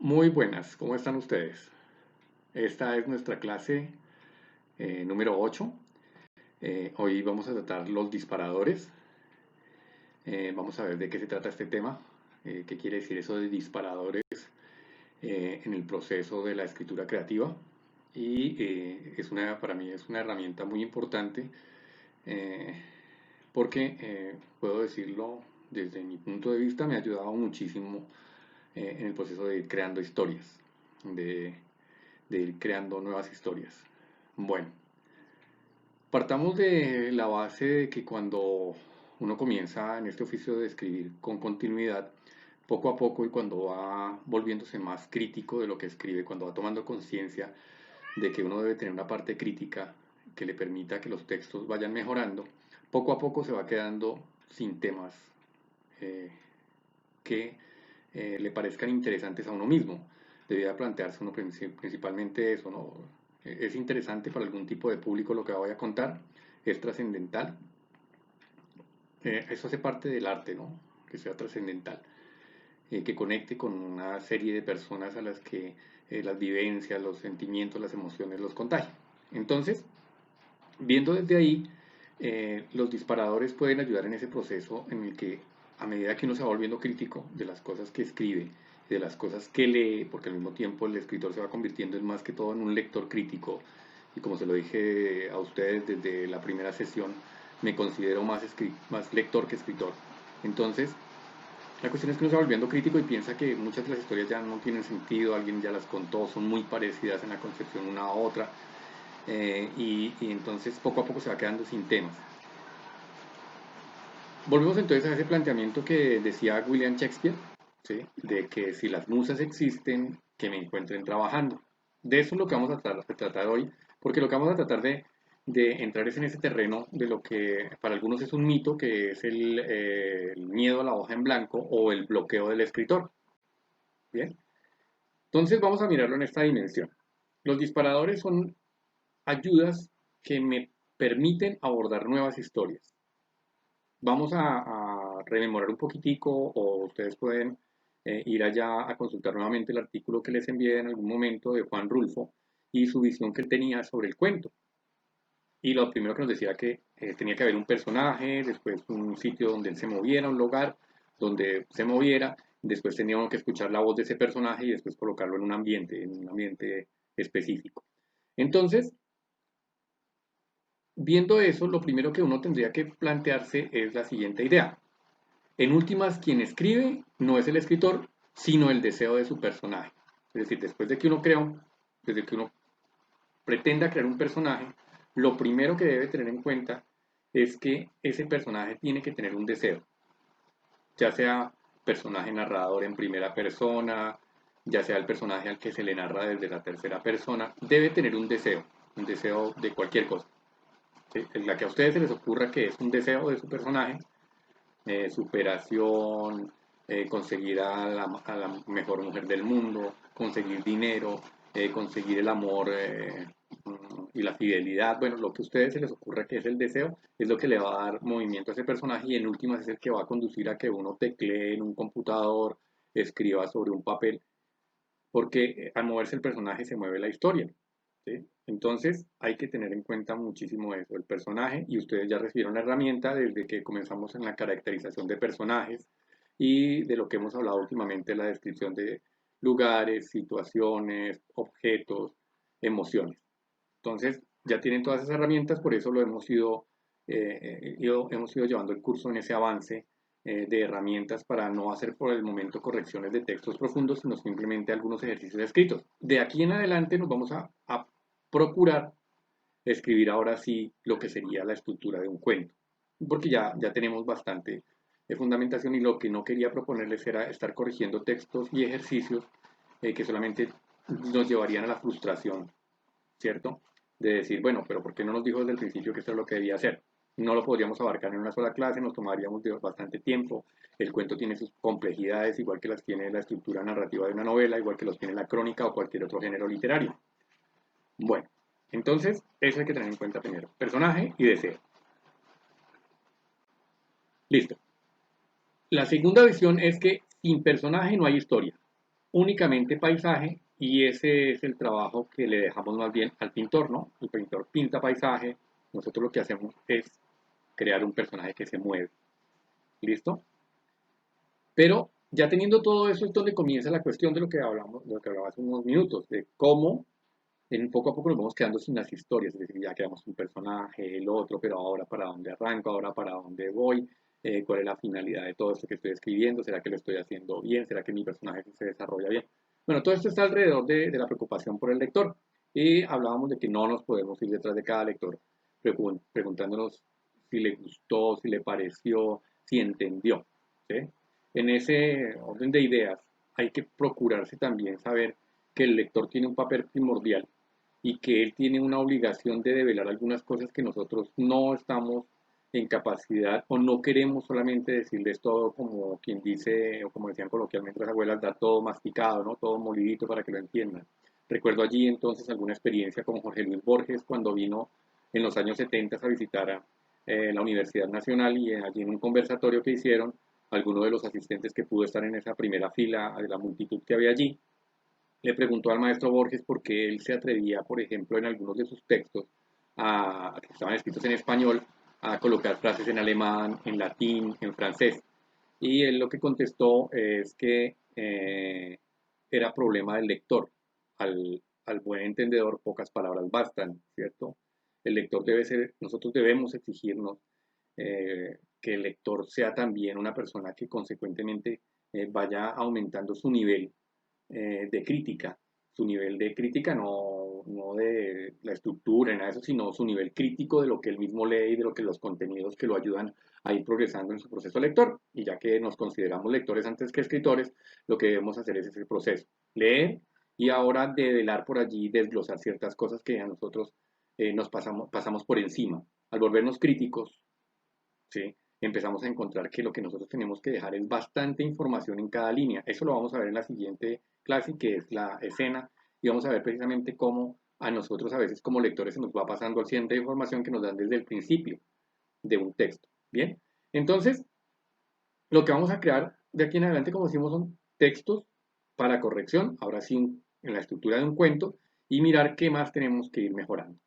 Muy buenas, ¿cómo están ustedes? Esta es nuestra clase número 8. Hoy vamos a tratar los disparadores. Vamos a ver de qué se trata este tema, qué quiere decir eso de disparadores en el proceso de la escritura creativa. Y para mí es una herramienta muy importante eh, porque, puedo decirlo desde mi punto de vista, me ha ayudado muchísimo en el proceso de ir creando historias, de de ir creando nuevas historias. Bueno, partamos de la base de que cuando uno comienza en este oficio de escribir con continuidad, poco a poco y cuando va volviéndose más crítico de lo que escribe, cuando va tomando conciencia de que uno debe tener una parte crítica que le permita que los textos vayan mejorando, poco a poco se va quedando sin temas eh, que le parezcan interesantes a uno mismo. Debería plantearse uno principalmente eso, ¿no? ¿Es interesante para algún tipo de público lo que voy a contar? ¿Es trascendental? Eso hace parte del arte, ¿no? Que sea trascendental, que conecte con una serie de personas a las que las vivencias, los sentimientos, las emociones los contagian. Entonces, viendo desde ahí, los disparadores pueden ayudar en ese proceso en el que a medida que uno se va volviendo crítico de las cosas que escribe, de las cosas que lee, porque al mismo tiempo el escritor se va convirtiendo en más que todo en un lector crítico, y como se lo dije a ustedes desde la primera sesión, me considero más lector que escritor. Entonces, la cuestión es que uno se va volviendo crítico y piensa que muchas de las historias ya no tienen sentido, alguien ya las contó, son muy parecidas en la concepción una a otra, y entonces poco a poco se va quedando sin temas. Volvemos entonces a ese planteamiento que decía William Shakespeare, ¿sí? De que si las musas existen, que me encuentren trabajando. De eso es lo que vamos a tratar hoy, porque lo que vamos a tratar de entrar es en ese terreno de lo que para algunos es un mito, que es el miedo a la hoja en blanco o el bloqueo del escritor. Bien, entonces vamos a mirarlo en esta dimensión. Los disparadores son ayudas que me permiten abordar nuevas historias. Vamos a rememorar un poquitico o ustedes pueden ir allá a consultar nuevamente el artículo que les envié en algún momento de Juan Rulfo y su visión que él tenía sobre el cuento. Y lo primero que nos decía que tenía que haber un personaje, después un sitio donde él se moviera, un lugar donde se moviera, después teníamos que escuchar la voz de ese personaje y después colocarlo en un ambiente específico. Entonces, viendo eso, lo primero que uno tendría que plantearse es la siguiente idea. En últimas, quien escribe no es el escritor, sino el deseo de su personaje. Es decir, desde que uno pretenda crear un personaje, lo primero que debe tener en cuenta es que ese personaje tiene que tener un deseo, ya sea personaje narrador en primera persona, ya sea el personaje al que se le narra desde la tercera persona, debe tener un deseo de cualquier cosa. ¿Sí? En la que a ustedes se les ocurra que es un deseo de su personaje, superación, conseguir a la mejor mujer del mundo, conseguir dinero, conseguir el amor y la fidelidad. Bueno, lo que a ustedes se les ocurra que es el deseo, es lo que le va a dar movimiento a ese personaje y en últimas es el que va a conducir a que uno teclee en un computador, escriba sobre un papel, porque al moverse el personaje se mueve la historia. ¿Sí? Entonces hay que tener en cuenta muchísimo eso, el personaje, y ustedes ya recibieron la herramienta desde que comenzamos en la caracterización de personajes y de lo que hemos hablado últimamente, la descripción de lugares, situaciones, objetos, emociones. Entonces ya tienen todas esas herramientas, por eso lo hemos ido llevando el curso en ese avance de herramientas para no hacer por el momento correcciones de textos profundos, sino simplemente algunos ejercicios escritos. De aquí en adelante nos vamos a procurar escribir ahora sí lo que sería la estructura de un cuento, porque ya tenemos bastante fundamentación y lo que no quería proponerles era estar corrigiendo textos y ejercicios que solamente nos llevarían a la frustración, ¿cierto? De decir, bueno, pero ¿por qué no nos dijo desde el principio que esto es lo que debía hacer? No lo podríamos abarcar en una sola clase, nos tomaríamos bastante tiempo. El cuento tiene sus complejidades, igual que las tiene la estructura narrativa de una novela, igual que los tiene la crónica o cualquier otro género literario. Bueno, entonces eso hay que tener en cuenta primero. Personaje y deseo. Listo. La segunda visión es que sin personaje no hay historia. únicamente paisaje y ese es el trabajo que le dejamos más bien al pintor, ¿no? El pintor pinta paisaje, nosotros lo que hacemos es crear un personaje que se mueve. ¿Listo? Pero ya teniendo todo eso es donde comienza la cuestión de lo que hablamos, de lo que hablaba hace unos minutos, de cómo en poco a poco nos vamos quedando sin las historias, es decir, ya creamos un personaje, el otro, pero ahora para dónde arranco, ahora para dónde voy, cuál es la finalidad de todo esto que estoy escribiendo, será que lo estoy haciendo bien, será que mi personaje se desarrolla bien. Bueno, todo esto está alrededor de la preocupación por el lector y hablábamos de que no nos podemos ir detrás de cada lector preguntándonos si le gustó, si le pareció, si entendió. ¿Sí? En ese orden de ideas hay que procurarse también saber que el lector tiene un papel primordial y que él tiene una obligación de develar algunas cosas que nosotros no estamos en capacidad o no queremos solamente decirles todo como quien dice o como decían coloquialmente las abuelas, dar todo masticado, ¿no? Todo molidito para que lo entiendan. Recuerdo allí entonces alguna experiencia con Jorge Luis Borges cuando vino en los años 70 a visitar a la Universidad Nacional y allí en un conversatorio que hicieron, alguno de los asistentes que pudo estar en esa primera fila de la multitud que había allí, le preguntó al maestro Borges por qué él se atrevía, por ejemplo, en algunos de sus textos, que estaban escritos en español, a colocar frases en alemán, en latín, en francés. Y él lo que contestó es que era problema del lector. Al buen entendedor, pocas palabras bastan, ¿cierto? El lector debe ser, nosotros debemos exigirnos que el lector sea también una persona que consecuentemente vaya aumentando su nivel de crítica, su nivel de crítica no de la estructura, nada de eso, sino su nivel crítico de lo que él mismo lee y de lo que los contenidos que lo ayudan a ir progresando en su proceso lector. Y ya que nos consideramos lectores antes que escritores, lo que debemos hacer es ese proceso, leer y ahora develar por allí, desglosar ciertas cosas que a nosotros nos pasamos por encima. Al volvernos críticos, ¿sí? Empezamos a encontrar que lo que nosotros tenemos que dejar es bastante información en cada línea. Eso lo vamos a ver en la siguiente clase, que es la escena, y vamos a ver precisamente cómo a nosotros a veces como lectores se nos va pasando cierta información que nos dan desde el principio de un texto. Bien, entonces lo que vamos a crear de aquí en adelante, como decimos, son textos para corrección, ahora sí en la estructura de un cuento, y mirar qué más tenemos que ir mejorando.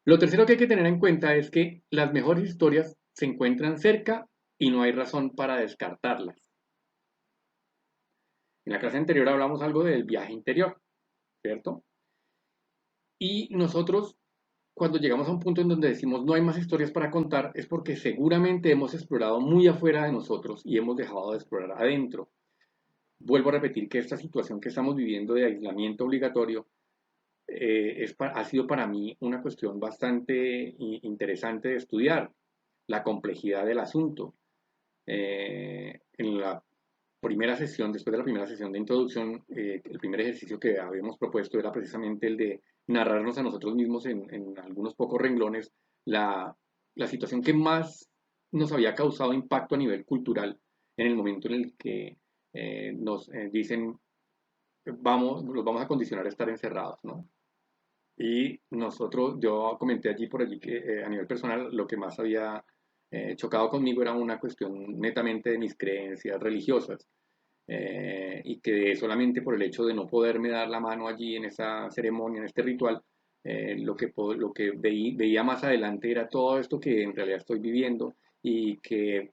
Lo tercero que hay que tener en cuenta es que las mejores historias se encuentran cerca y no hay razón para descartarlas. En la clase anterior hablamos algo del viaje interior, ¿cierto? Y nosotros, cuando llegamos a un punto en donde decimos no hay más historias para contar, es porque seguramente hemos explorado muy afuera de nosotros y hemos dejado de explorar adentro. Vuelvo a repetir que esta situación que estamos viviendo de aislamiento obligatorio ha sido para mí una cuestión bastante interesante de estudiar, la complejidad del asunto. En la primera sesión, después de la primera sesión de introducción, el primer ejercicio que habíamos propuesto era precisamente el de narrarnos a nosotros mismos en algunos pocos renglones la situación que más nos había causado impacto a nivel cultural en el momento en el que nos dicen los vamos a condicionar a estar encerrados, ¿no? Y nosotros, yo comenté allí por allí que a nivel personal lo que más había chocado conmigo era una cuestión netamente de mis creencias religiosas y que solamente por el hecho de no poderme dar la mano allí en esa ceremonia, en este ritual, lo que veía más adelante era todo esto que en realidad estoy viviendo y que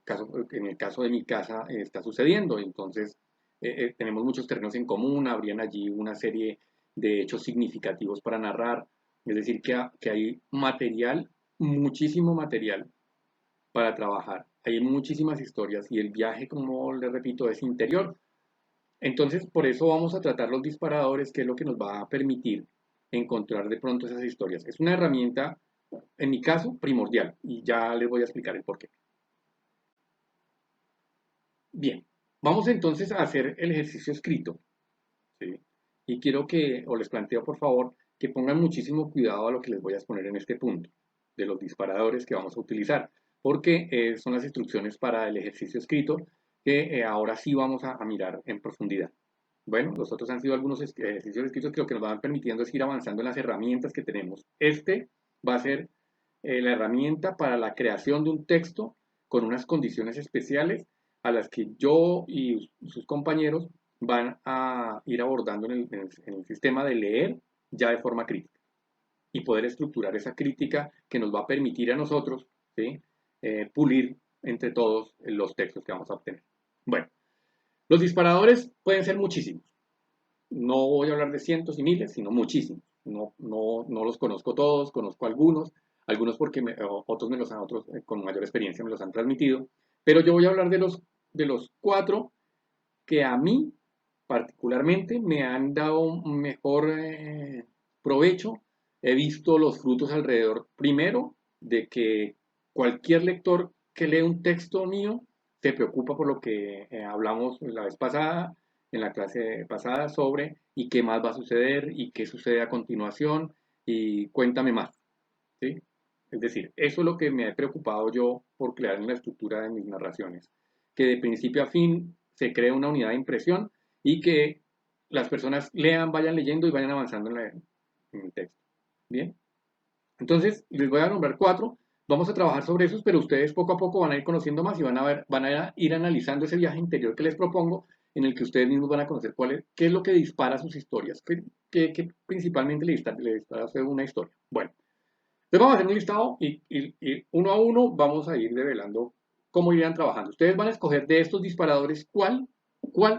en el caso de mi casa está sucediendo. Entonces, tenemos muchos terrenos en común, habrían allí una serie de hechos significativos para narrar, es decir, que hay material, muchísimo material para trabajar. Hay muchísimas historias y el viaje, como le repito, es interior. Entonces, por eso vamos a tratar los disparadores, que es lo que nos va a permitir encontrar de pronto esas historias. Es una herramienta, en mi caso, primordial, y ya les voy a explicar el porqué. Bien, vamos entonces a hacer el ejercicio escrito, ¿sí? Y quiero que, o les planteo por favor, que pongan muchísimo cuidado a lo que les voy a exponer en este punto, de los disparadores que vamos a utilizar, porque son las instrucciones para el ejercicio escrito que ahora sí vamos a mirar en profundidad. Bueno, los otros han sido algunos ejercicios escritos que lo que nos van permitiendo es ir avanzando en las herramientas que tenemos. Este va a ser la herramienta para la creación de un texto con unas condiciones especiales a las que yo y sus compañeros van a ir abordando en el sistema de leer ya de forma crítica y poder estructurar esa crítica que nos va a permitir a nosotros, ¿sí? Pulir entre todos los textos que vamos a obtener. Bueno, los disparadores pueden ser muchísimos. No voy a hablar de cientos y miles, sino muchísimos. No los conozco todos, conozco algunos porque otros otros con mayor experiencia me los han transmitido, pero yo voy a hablar de los cuatro que a mí particularmente me han dado un mejor provecho. He visto los frutos alrededor, primero, de que cualquier lector que lee un texto mío se preocupa por lo que hablamos la vez pasada, en la clase pasada, sobre y qué más va a suceder y qué sucede a continuación y cuéntame más, ¿sí? Es decir, eso es lo que me ha preocupado yo por crear en la estructura de mis narraciones, que de principio a fin se cree una unidad de impresión y que las personas lean, vayan leyendo y vayan avanzando en el texto. Bien, entonces les voy a nombrar cuatro, vamos a trabajar sobre esos, pero ustedes poco a poco van a ir conociendo más y van a ir analizando ese viaje interior que les propongo, en el que ustedes mismos van a conocer qué es lo que dispara sus historias, qué principalmente le dispara a usted una historia. Bueno. Entonces vamos a hacer un listado y uno a uno vamos a ir develando cómo irían trabajando. Ustedes van a escoger de estos disparadores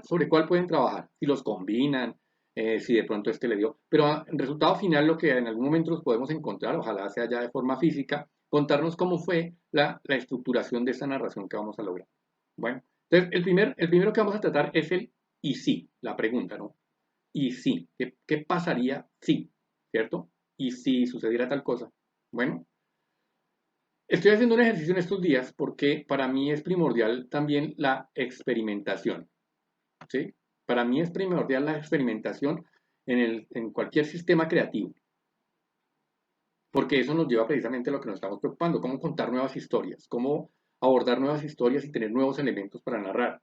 sobre cuál pueden trabajar. Si los combinan, si de pronto este le dio. Pero en resultado final lo que en algún momento los podemos encontrar, ojalá sea ya de forma física, contarnos cómo fue la estructuración de esta narración que vamos a lograr. Bueno, entonces el primero que vamos a tratar es el y si, la pregunta, ¿no? Y si, ¿qué pasaría si? ¿Cierto? Y si sucediera tal cosa. Bueno, estoy haciendo un ejercicio en estos días porque para mí es primordial también la experimentación, ¿sí? Para mí es primordial la experimentación en cualquier sistema creativo, porque eso nos lleva precisamente a lo que nos estamos preocupando, cómo contar nuevas historias, cómo abordar nuevas historias y tener nuevos elementos para narrar.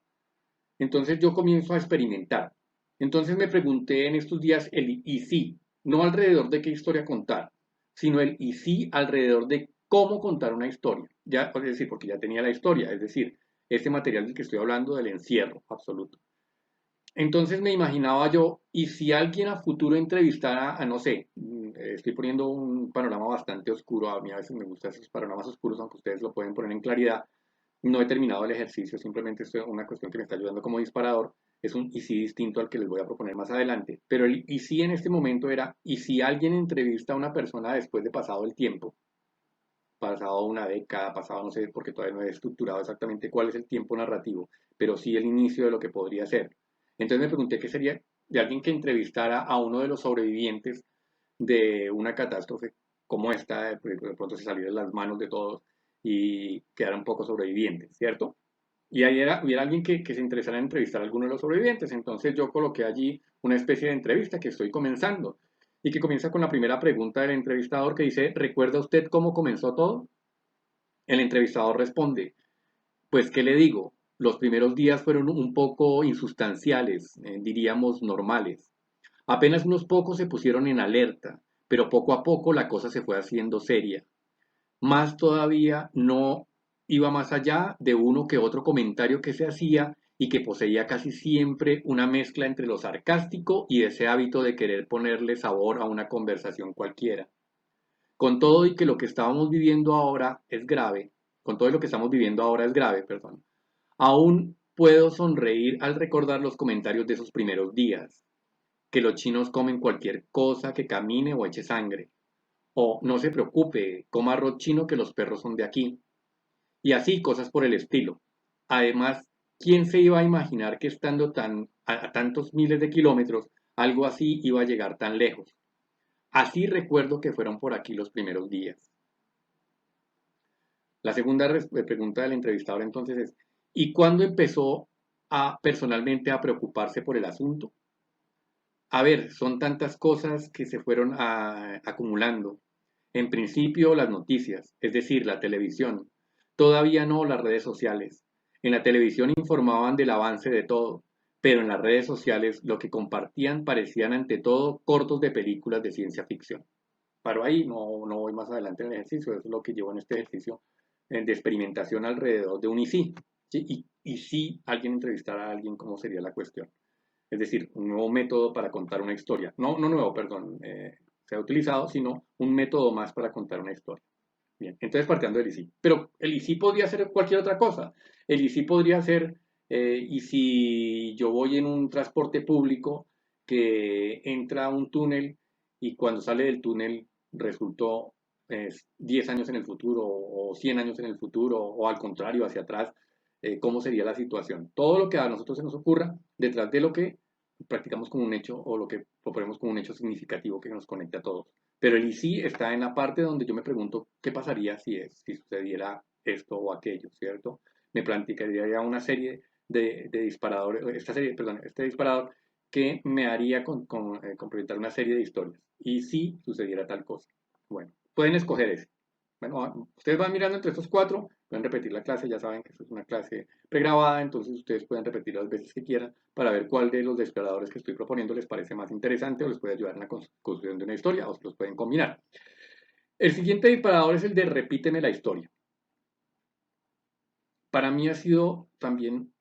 Entonces yo comienzo a experimentar. Entonces me pregunté en estos días el y sí, no alrededor de qué historia contar, sino el y sí alrededor de cómo contar una historia. Ya, es decir, porque ya tenía la historia, es decir, este material del que estoy hablando del encierro absoluto. Entonces me imaginaba yo, y si alguien a futuro entrevistara a, no sé, estoy poniendo un panorama bastante oscuro, a mí a veces me gustan esos panoramas oscuros, aunque ustedes lo pueden poner en claridad, no he terminado el ejercicio, simplemente es una cuestión que me está ayudando como disparador. Es un y si distinto al que les voy a proponer más adelante. Pero el y si en este momento era, y si alguien entrevista a una persona después de pasado el tiempo, pasado una década, pasado no sé, porque todavía no he estructurado exactamente cuál es el tiempo narrativo, pero sí el inicio de lo que podría ser. Entonces me pregunté qué sería de alguien que entrevistara a uno de los sobrevivientes de una catástrofe como esta, de pronto se saliera de las manos de todos y quedara un poco sobrevivientes, ¿cierto? Y ahí hubiera alguien que se interesara en entrevistar a alguno de los sobrevivientes. Entonces yo coloqué allí una especie de entrevista que estoy comenzando y que comienza con la primera pregunta del entrevistador que dice, ¿recuerda usted cómo comenzó todo? El entrevistador responde, pues, ¿qué le digo? Los primeros días fueron un poco insustanciales, diríamos normales. Apenas unos pocos se pusieron en alerta, pero poco a poco la cosa se fue haciendo seria. Más todavía no iba más allá de uno que otro comentario que se hacía y que poseía casi siempre una mezcla entre lo sarcástico y ese hábito de querer ponerle sabor a una conversación cualquiera. Con todo y que lo que estábamos viviendo ahora es grave, con todo y lo que estamos viviendo ahora es grave, perdón, aún puedo sonreír al recordar los comentarios de esos primeros días, que los chinos comen cualquier cosa que camine o eche sangre, o no se preocupe, coma arroz chino que los perros son de aquí, y así cosas por el estilo. Además, ¿quién se iba a imaginar que estando a tantos miles de kilómetros, algo así iba a llegar tan lejos? Así recuerdo que fueron por aquí los primeros días. La segunda pregunta del entrevistador entonces es, ¿y cuándo empezó personalmente a preocuparse por el asunto? A ver, son tantas cosas que se fueron acumulando. En principio, las noticias, es decir, la televisión. Todavía no las redes sociales. En la televisión informaban del avance de todo, pero en las redes sociales lo que compartían parecían ante todo cortos de películas de ciencia ficción. Paro ahí, no voy más adelante en el ejercicio, eso es lo que llevo en este ejercicio de experimentación alrededor de un y sí. ¿Sí? y si alguien entrevistara a alguien, ¿cómo sería la cuestión? Es decir, un nuevo método para contar una historia. No, no nuevo, perdón, se ha utilizado, sino un método más para contar una historia. Bien, entonces partiendo del ICI. Pero el ICI podría ser cualquier otra cosa. El ICI podría ser, y si yo voy en un transporte público que entra a un túnel y cuando sale del túnel resultó 10 años en el futuro o 100 años en el futuro o al contrario, hacia atrás, ¿cómo sería la situación? Todo lo que a nosotros se nos ocurra detrás de lo que practicamos como un hecho o lo que proponemos como un hecho significativo que nos conecte a todos. Pero el y sí está en la parte donde yo me pregunto qué pasaría si sucediera esto o aquello, ¿cierto? Me plantearía una serie de disparadores, este disparador que me haría complementar una serie de historias. Y si sucediera tal cosa. Bueno, pueden escoger ese. Bueno, ustedes van mirando entre estos cuatro, pueden repetir la clase, ya saben que esto es una clase pregrabada, entonces ustedes pueden repetir las veces que quieran para ver cuál de los disparadores que estoy proponiendo les parece más interesante o les puede ayudar en la construcción de una historia o se los pueden combinar. El siguiente disparador es el de repíteme la historia. Para mí ha sido también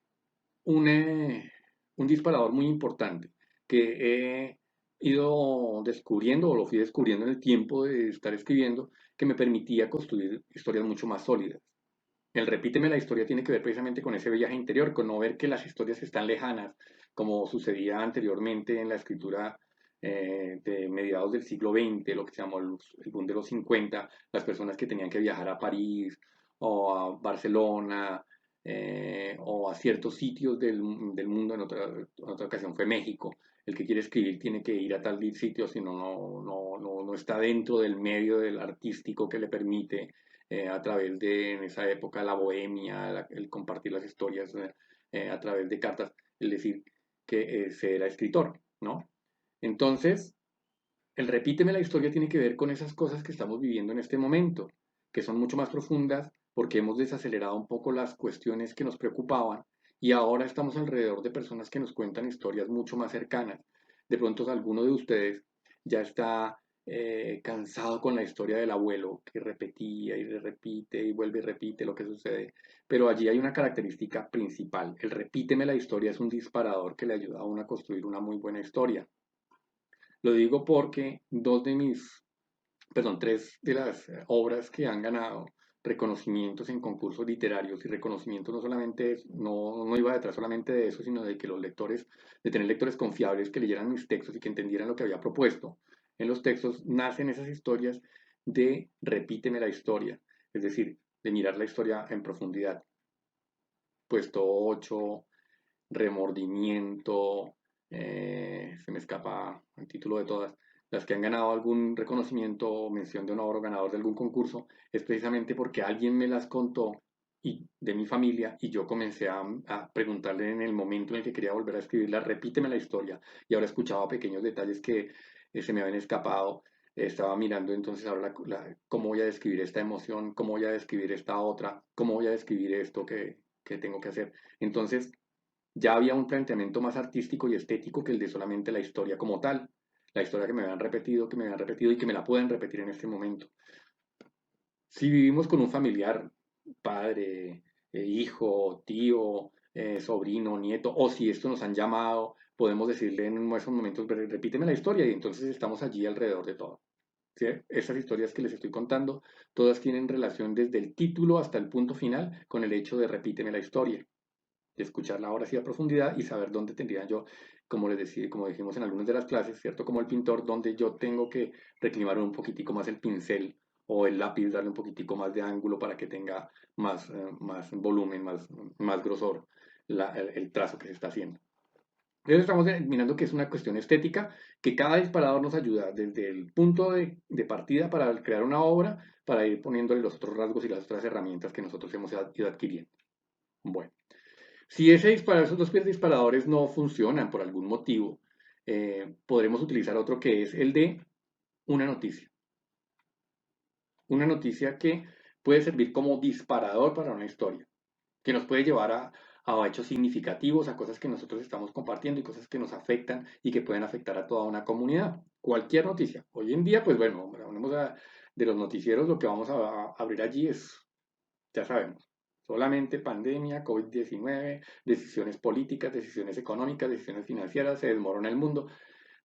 un disparador muy importante que he ido descubriendo o lo fui descubriendo en el tiempo de estar escribiendo que me permitía construir historias mucho más sólidas. El repíteme la historia tiene que ver precisamente con ese viaje interior, con no ver que las historias están lejanas, como sucedía anteriormente en la escritura de mediados del siglo XX, lo que se llamó el boom de los 50, las personas que tenían que viajar a París o a Barcelona o a ciertos sitios del mundo, en otra ocasión fue México. El que quiere escribir tiene que ir a tal sitio, si no, no está dentro del medio del artístico que le permite a través de, en esa época, la bohemia, el compartir las historias a través de cartas, el decir que se era escritor, ¿no? Entonces, el repíteme la historia tiene que ver con esas cosas que estamos viviendo en este momento, que son mucho más profundas porque hemos desacelerado un poco las cuestiones que nos preocupaban y ahora estamos alrededor de personas que nos cuentan historias mucho más cercanas. De pronto alguno de ustedes ya está cansado con la historia del abuelo que repetía y repite y vuelve y repite lo que sucede, pero allí hay una característica principal. El repíteme la historia es un disparador que le ayuda a uno a construir una muy buena historia. Lo digo porque tres de las obras que han ganado reconocimientos en concursos literarios y reconocimientos no solamente, no iba detrás solamente de eso, sino de que los lectores, de tener lectores confiables que leyeran mis textos y que entendieran lo que había propuesto. En los textos nacen esas historias de repíteme la historia, es decir, de mirar la historia en profundidad. Puesto 8, Remordimiento, se me escapa el título de todas, las que han ganado algún reconocimiento o mención de honor o ganador de algún concurso, es precisamente porque alguien me las contó y de mi familia y yo comencé a preguntarle en el momento en el que quería volver a escribirla, repíteme la historia y ahora escuchaba pequeños detalles que se me habían escapado. Estaba mirando entonces ahora cómo voy a describir esta emoción, cómo voy a describir esta otra, cómo voy a describir esto que tengo que hacer. Entonces, ya había un planteamiento más artístico y estético que el de solamente la historia como tal, la historia que me habían repetido y que me la pueden repetir en este momento. Si vivimos con un familiar, padre, hijo, tío, sobrino, nieto, o si esto nos han llamado, podemos decirle en esos momentos, repíteme la historia y entonces estamos allí alrededor de todo. ¿Sí? Esas historias que les estoy contando, todas tienen relación desde el título hasta el punto final con el hecho de repíteme la historia de escucharla ahora sí a profundidad y saber dónde tendría yo, como les decía, como dijimos en algunas de las clases, ¿cierto? Como el pintor, donde yo tengo que reclimar un poquitico más el pincel o el lápiz, darle un poquitico más de ángulo para que tenga más volumen, más grosor el trazo que se está haciendo. Entonces estamos mirando que es una cuestión estética, que cada disparador nos ayuda desde el punto de partida para crear una obra, para ir poniéndole los otros rasgos y las otras herramientas que nosotros hemos ido adquiriendo. Bueno. Si esos dos disparadores no funcionan por algún motivo, podremos utilizar otro que es el de una noticia. Una noticia que puede servir como disparador para una historia, que nos puede llevar a hechos significativos, a cosas que nosotros estamos compartiendo y cosas que nos afectan y que pueden afectar a toda una comunidad. Cualquier noticia. Hoy en día, pues bueno, hablemos de los noticieros, lo que vamos a abrir allí es, ya sabemos, Solamente pandemia, COVID-19, decisiones políticas, decisiones económicas, decisiones financieras, se desmorona el mundo.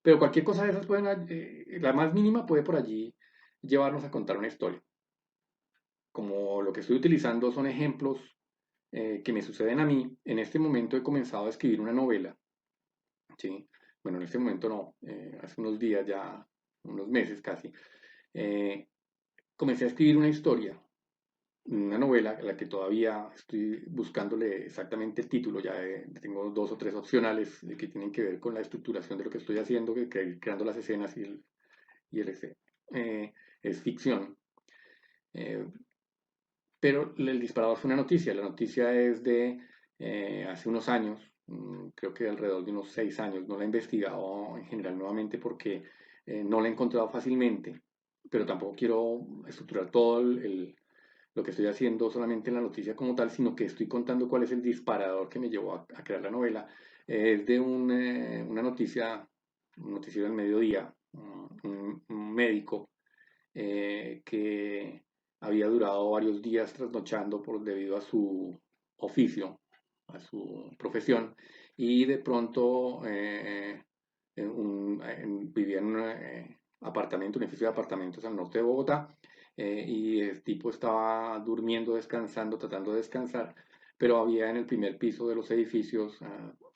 Pero cualquier cosa de esas la más mínima puede por allí llevarnos a contar una historia. Como lo que estoy utilizando son ejemplos que me suceden a mí, en este momento he comenzado a escribir una novela, ¿sí? Bueno, en este momento no, hace unos días ya, unos meses casi, eh, comencé a escribir una novela, a la que todavía estoy buscándole exactamente el título, ya tengo 2 o 3 opcionales que tienen que ver con la estructuración de lo que estoy haciendo, creando las escenas y el es ficción. Eh, pero el disparador fue una noticia. La noticia es de hace unos años, creo que alrededor de unos 6 años. No la he investigado en general nuevamente porque no la he encontrado fácilmente, pero tampoco quiero estructurar todo lo que estoy haciendo solamente en la noticia como tal, sino que estoy contando cuál es el disparador que me llevó a crear la novela. Es de una noticia, un noticiero del mediodía, un médico que había durado varios días trasnochando debido a su oficio, a su profesión, y de pronto vivía en un apartamento, un edificio de apartamentos al norte de Bogotá, y el tipo estaba durmiendo, descansando, tratando de descansar, pero había en el primer piso de los edificios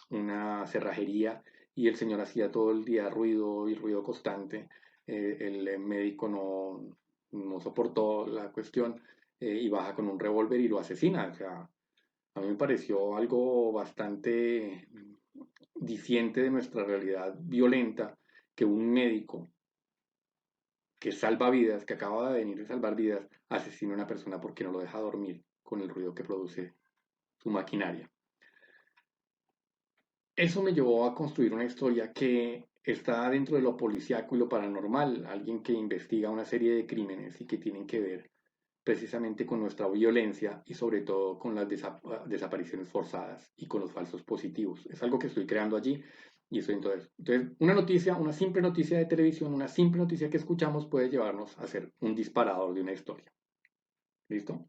una cerrajería y el señor hacía todo el día ruido y ruido constante. El médico no soportó la cuestión y baja con un revólver y lo asesina. O sea, a mí me pareció algo bastante diciente de nuestra realidad violenta que un médico que salva vidas, que acaba de venir a salvar vidas, asesina a una persona porque no lo deja dormir con el ruido que produce su maquinaria. Eso me llevó a construir una historia que está dentro de lo policíaco y lo paranormal, alguien que investiga una serie de crímenes y que tienen que ver precisamente con nuestra violencia y sobre todo con las desapariciones forzadas y con los falsos positivos. Es algo que estoy creando allí y estoy entonces, una noticia, una simple noticia de televisión, una simple noticia que escuchamos puede llevarnos a ser un disparador de una historia. ¿Listo?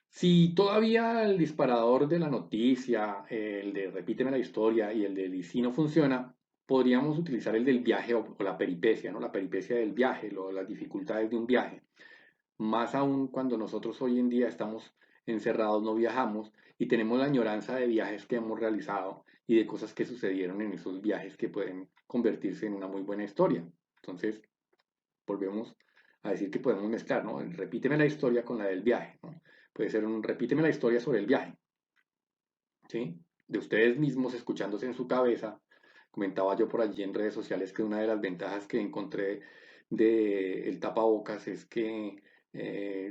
Si todavía el disparador de la noticia, el de repíteme la historia y el del y si no funciona, podríamos utilizar el del viaje o la peripecia, ¿no? La peripecia del viaje, las dificultades de un viaje. Más aún cuando nosotros hoy en día estamos encerrados, no viajamos y tenemos la añoranza de viajes que hemos realizado y de cosas que sucedieron en esos viajes que pueden convertirse en una muy buena historia. Entonces, volvemos a decir que podemos mezclar, ¿no? Repíteme la historia con la del viaje, ¿no? Puede ser repíteme la historia sobre el viaje, ¿sí? De ustedes mismos escuchándose en su cabeza. Comentaba yo por allí en redes sociales que una de las ventajas que encontré del tapabocas es que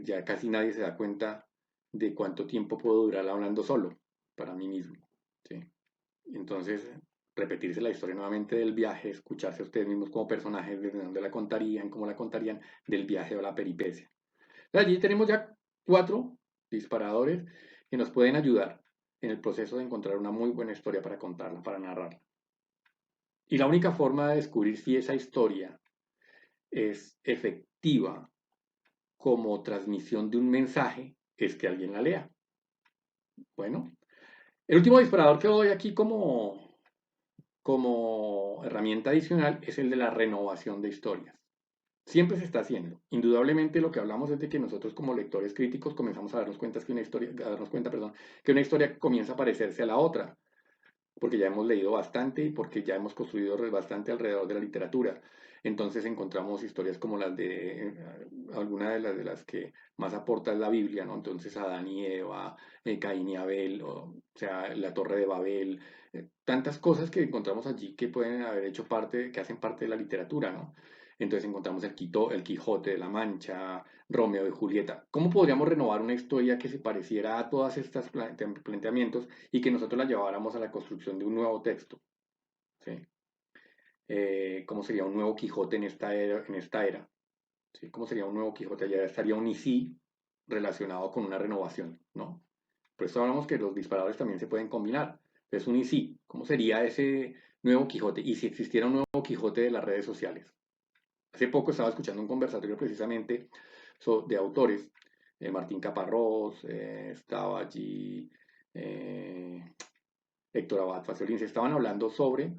ya casi nadie se da cuenta de cuánto tiempo puedo durar hablando solo para mí mismo, ¿sí? Entonces, repetirse la historia nuevamente del viaje, escucharse a ustedes mismos como personajes, desde dónde la contarían, cómo la contarían, del viaje o la peripecia. Allí tenemos ya 4 disparadores que nos pueden ayudar en el proceso de encontrar una muy buena historia para contarla, para narrarla. Y la única forma de descubrir si esa historia es efectiva como transmisión de un mensaje es que alguien la lea. Bueno, el último disparador que doy aquí como herramienta adicional es el de la renovación de historias. Siempre se está haciendo. Indudablemente lo que hablamos es de que nosotros como lectores críticos comenzamos a darnos cuenta que una historia comienza a parecerse a la otra, porque ya hemos leído bastante y porque ya hemos construido bastante alrededor de la literatura. Entonces encontramos historias como las de alguna de las que más aporta es la Biblia, ¿no? Entonces Adán y Eva, Caín y Abel, o sea, la Torre de Babel, tantas cosas que encontramos allí que pueden haber hecho parte, que hacen parte de la literatura, ¿no? Entonces encontramos el Quijote de la Mancha, Romeo y Julieta. ¿Cómo podríamos renovar una historia que se pareciera a todos estos planteamientos y que nosotros la lleváramos a la construcción de un nuevo texto? ¿Sí? ¿Cómo sería un nuevo Quijote en esta era? ¿Sí? ¿Cómo sería un nuevo Quijote? Ya estaría un y sí relacionado con una renovación, ¿no? Por eso hablamos que los disparadores también se pueden combinar. Es un y sí. ¿Cómo sería ese nuevo Quijote? Y si existiera un nuevo Quijote de las redes sociales. Hace poco estaba escuchando un conversatorio precisamente de autores Martín Caparrós, estaba allí Héctor Abad Faciolince, se estaban hablando sobre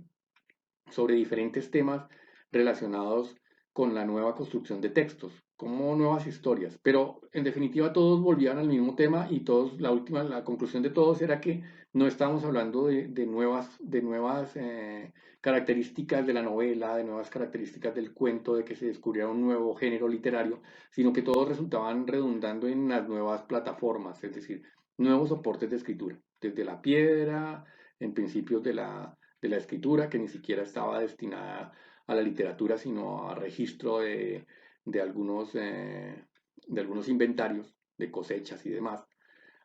diferentes temas relacionados con la nueva construcción de textos, como nuevas historias, pero en definitiva todos volvían al mismo tema y todos, la conclusión de todos era que no estábamos hablando de nuevas características de la novela, de nuevas características del cuento, de que se descubriera un nuevo género literario, sino que todos resultaban redundando en las nuevas plataformas, es decir, nuevos soportes de escritura, desde la piedra, en principios de la escritura, que ni siquiera estaba destinada a la literatura, sino a registro de algunos, de algunos inventarios de cosechas y demás,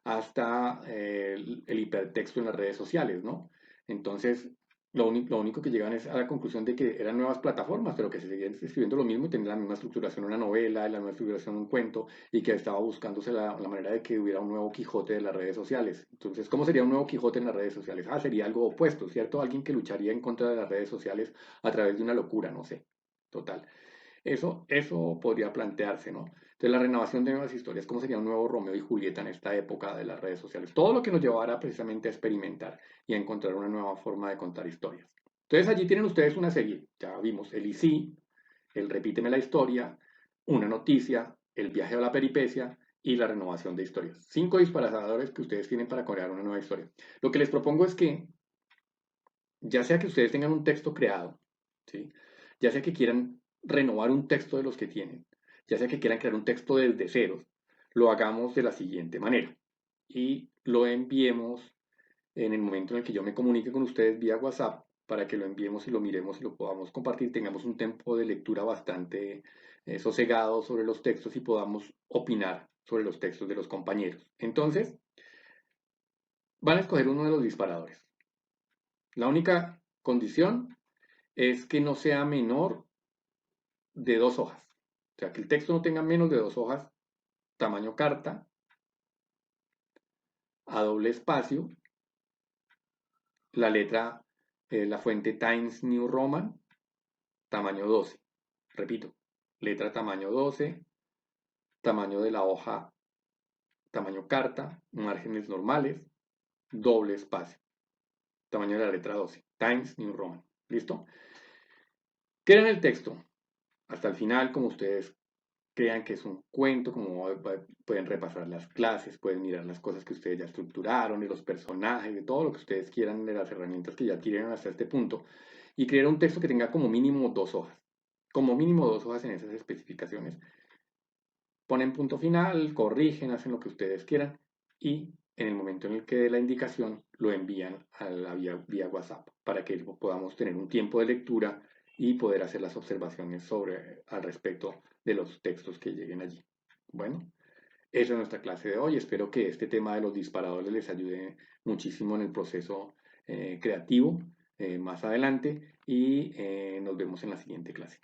hasta el hipertexto en las redes sociales, ¿no? Entonces, lo único que llegan es a la conclusión de que eran nuevas plataformas, pero que se seguían escribiendo lo mismo y tenían la misma estructuración una novela, la misma estructuración un cuento, y que estaba buscándose la manera de que hubiera un nuevo Quijote de las redes sociales. Entonces, ¿cómo sería un nuevo Quijote en las redes sociales? Ah, sería algo opuesto, ¿cierto? Alguien que lucharía en contra de las redes sociales a través de una locura, no sé. Total. Eso podría plantearse, ¿no? Entonces, la renovación de nuevas historias, ¿cómo sería un nuevo Romeo y Julieta en esta época de las redes sociales? Todo lo que nos llevara precisamente a experimentar y a encontrar una nueva forma de contar historias. Entonces, allí tienen ustedes una serie, ya vimos el y sí, el repíteme la historia, una noticia, el viaje a la peripecia y la renovación de historias. 5 disparadores que ustedes tienen para crear una nueva historia. Lo que les propongo es que, ya sea que ustedes tengan un texto creado, ¿sí? Ya sea que quieran renovar un texto de los que tienen, ya sea que quieran crear un texto desde cero, lo hagamos de la siguiente manera y lo enviemos en el momento en el que yo me comunique con ustedes vía WhatsApp para que lo enviemos y lo miremos y lo podamos compartir, tengamos un tiempo de lectura bastante sosegado sobre los textos y podamos opinar sobre los textos de los compañeros. Entonces, van a escoger uno de los disparadores. La única condición es que no sea menor de 2 hojas. O sea, que el texto no tenga menos de 2 hojas, tamaño carta, a doble espacio, la letra, la fuente Times New Roman, tamaño 12. Repito, letra tamaño 12, tamaño de la hoja, tamaño carta, márgenes normales, doble espacio, tamaño de la letra 12, Times New Roman. ¿Listo? Crean el texto hasta el final, como ustedes crean que es un cuento, como pueden repasar las clases, pueden mirar las cosas que ustedes ya estructuraron, de los personajes, de todo lo que ustedes quieran, de las herramientas que ya adquirieron hasta este punto, y crear un texto que tenga como mínimo 2 hojas. Como mínimo 2 hojas en esas especificaciones. Ponen punto final, corrigen, hacen lo que ustedes quieran y en el momento en el que dé la indicación lo envían a la vía WhatsApp para que podamos tener un tiempo de lectura y poder hacer las observaciones al respecto de los textos que lleguen allí. Bueno, esa es nuestra clase de hoy. Espero que este tema de los disparadores les ayude muchísimo en el proceso creativo más adelante y nos vemos en la siguiente clase.